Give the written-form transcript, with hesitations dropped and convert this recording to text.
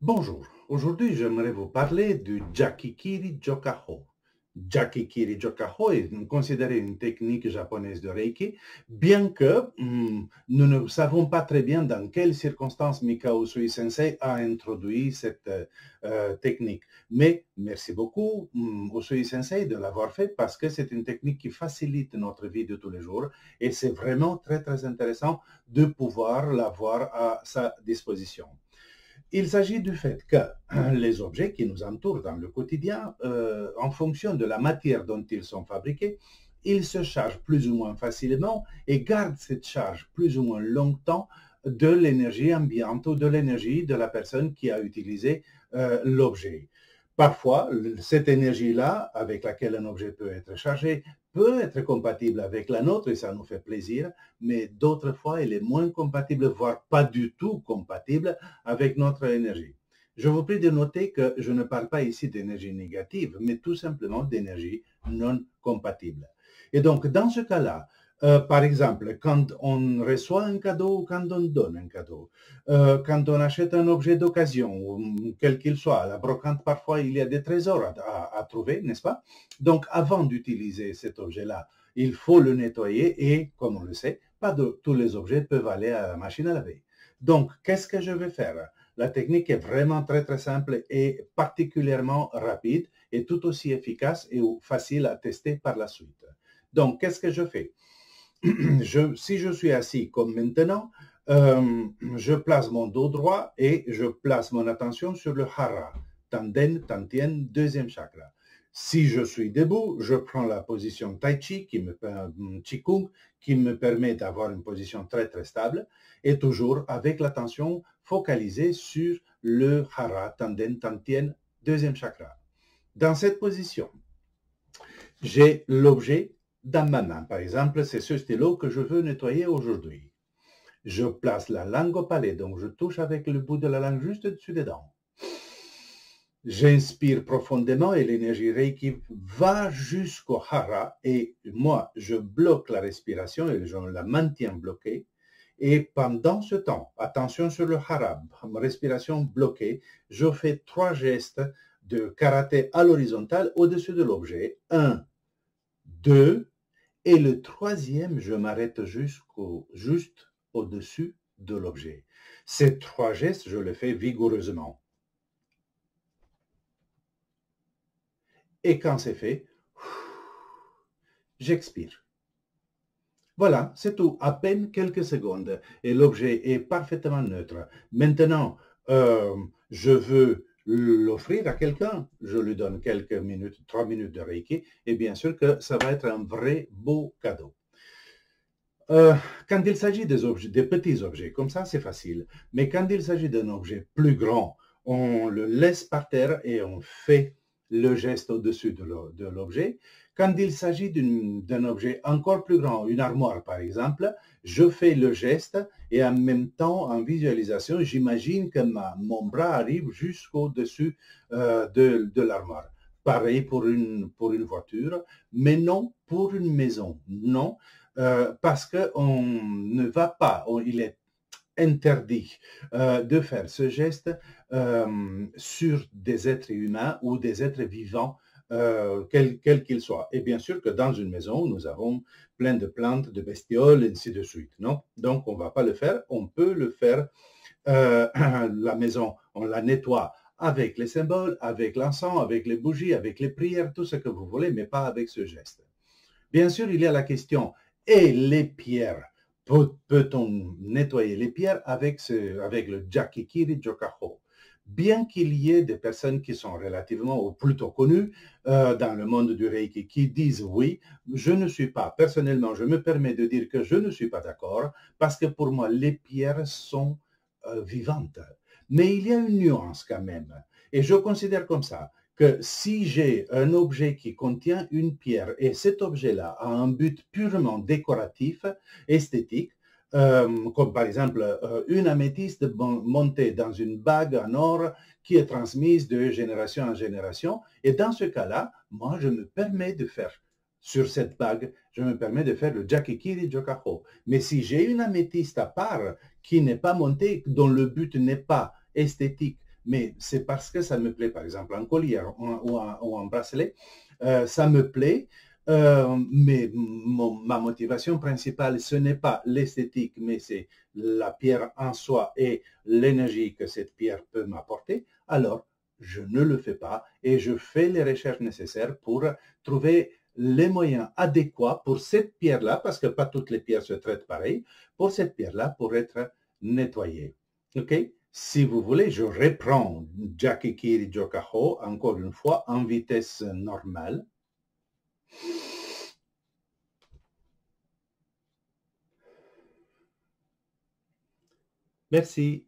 Bonjour, aujourd'hui j'aimerais vous parler du Jakikiri Jokaho. Jakikiri Jokaho est considéré une technique japonaise de Reiki, bien que nous ne savons pas très bien dans quelles circonstances Mikao Usui Sensei a introduit cette technique. Mais merci beaucoup Usui Sensei de l'avoir fait parce que c'est une technique qui facilite notre vie de tous les jours et c'est vraiment très très intéressant de pouvoir l'avoir à sa disposition. Il s'agit du fait que les objets qui nous entourent dans le quotidien, en fonction de la matière dont ils sont fabriqués, ils se chargent plus ou moins facilement et gardent cette charge plus ou moins longtemps de l'énergie ambiante ou de l'énergie de la personne qui a utilisé l'objet. Parfois, cette énergie-là, avec laquelle un objet peut être chargé, peut être compatible avec la nôtre et ça nous fait plaisir, mais d'autres fois, elle est moins compatible, voire pas du tout compatible avec notre énergie. Je vous prie de noter que je ne parle pas ici d'énergie négative, mais tout simplement d'énergie non compatible. Et donc, dans ce cas-là, par exemple, quand on reçoit un cadeau ou quand on donne un cadeau, quand on achète un objet d'occasion, quel qu'il soit, à la brocante, parfois, il y a des trésors à trouver, n'est-ce pas? Donc, avant d'utiliser cet objet-là, il faut le nettoyer et, comme on le sait, pas tous les objets peuvent aller à la machine à laver. Donc, qu'est-ce que je vais faire? La technique est vraiment très, très simple et particulièrement rapide et tout aussi efficace et facile à tester par la suite. Donc, qu'est-ce que je fais? Si je suis assis comme maintenant, je place mon dos droit et je place mon attention sur le hara, Tanden, Tantien, deuxième chakra. Si je suis debout, je prends la position Tai Chi, Qigong, qui me permet d'avoir une position très très stable et toujours avec l'attention focalisée sur le hara, Tanden, Tantien, deuxième chakra. Dans cette position, j'ai l'objet dans ma main. Par exemple, c'est ce stylo que je veux nettoyer aujourd'hui. Je place la langue au palais, donc je touche avec le bout de la langue juste au-dessus des dents. J'inspire profondément et l'énergie Reiki va jusqu'au hara et moi, je bloque la respiration et je la maintiens bloquée. Et pendant ce temps, attention sur le hara, respiration bloquée, je fais 3 gestes de karaté à l'horizontale au-dessus de l'objet. 1, 2, et le troisième, je m'arrête juste au-dessus de l'objet. Ces 3 gestes, je les fais vigoureusement. Et quand c'est fait, j'expire. Voilà, c'est tout, à peine quelques secondes. Et l'objet est parfaitement neutre. Maintenant, je veux l'offrir à quelqu'un, je lui donne quelques minutes, 3 minutes de Reiki, et bien sûr que ça va être un vrai beau cadeau. Quand il s'agit des petits objets, comme ça c'est facile, mais quand il s'agit d'un objet plus grand, on le laisse par terre et on fait le geste au-dessus de l'objet. Quand il s'agit d'un objet encore plus grand, une armoire par exemple, je fais le geste et en même temps, en visualisation, j'imagine que mon bras arrive jusqu'au-dessus de l'armoire. Pareil pour une voiture, mais non pour une maison, non. Parce qu'on ne va pas, il est interdit de faire ce geste sur des êtres humains ou des êtres vivants, quels qu'ils soient. Et bien sûr que dans une maison, nous avons plein de plantes, de bestioles, et ainsi de suite. Non? Donc, on ne va pas le faire. On peut le faire. La maison, on la nettoie avec les symboles, avec l'encens, avec les bougies, avec les prières, tout ce que vous voulez, mais pas avec ce geste. Bien sûr, il y a la question, et les pierres? Peut-on nettoyer les pierres avec le Jakikiri Jokaho? Bien qu'il y ait des personnes qui sont relativement ou plutôt connues dans le monde du Reiki qui disent oui, je ne suis pas, personnellement, je me permets de dire que je ne suis pas d'accord parce que pour moi, les pierres sont vivantes. Mais il y a une nuance quand même. Et je considère comme ça que si j'ai un objet qui contient une pierre et cet objet-là a un but purement décoratif, esthétique, comme par exemple une améthyste montée dans une bague en or qui est transmise de génération en génération, et dans ce cas-là, moi je me permets de faire sur cette bague, je me permets de faire le Jakikiri Jokaho. Mais si j'ai une améthyste à part qui n'est pas montée, dont le but n'est pas esthétique, mais c'est parce que ça me plaît, par exemple, en collier ou en bracelet, ça me plaît. Mais ma motivation principale, ce n'est pas l'esthétique, mais c'est la pierre en soi et l'énergie que cette pierre peut m'apporter. Alors, je ne le fais pas et je fais les recherches nécessaires pour trouver les moyens adéquats pour cette pierre-là, parce que pas toutes les pierres se traitent pareil, pour cette pierre-là, pour être nettoyée. OK? Si vous voulez, je reprends Jackie Kiri Jokaho, encore une fois, en vitesse normale. Merci.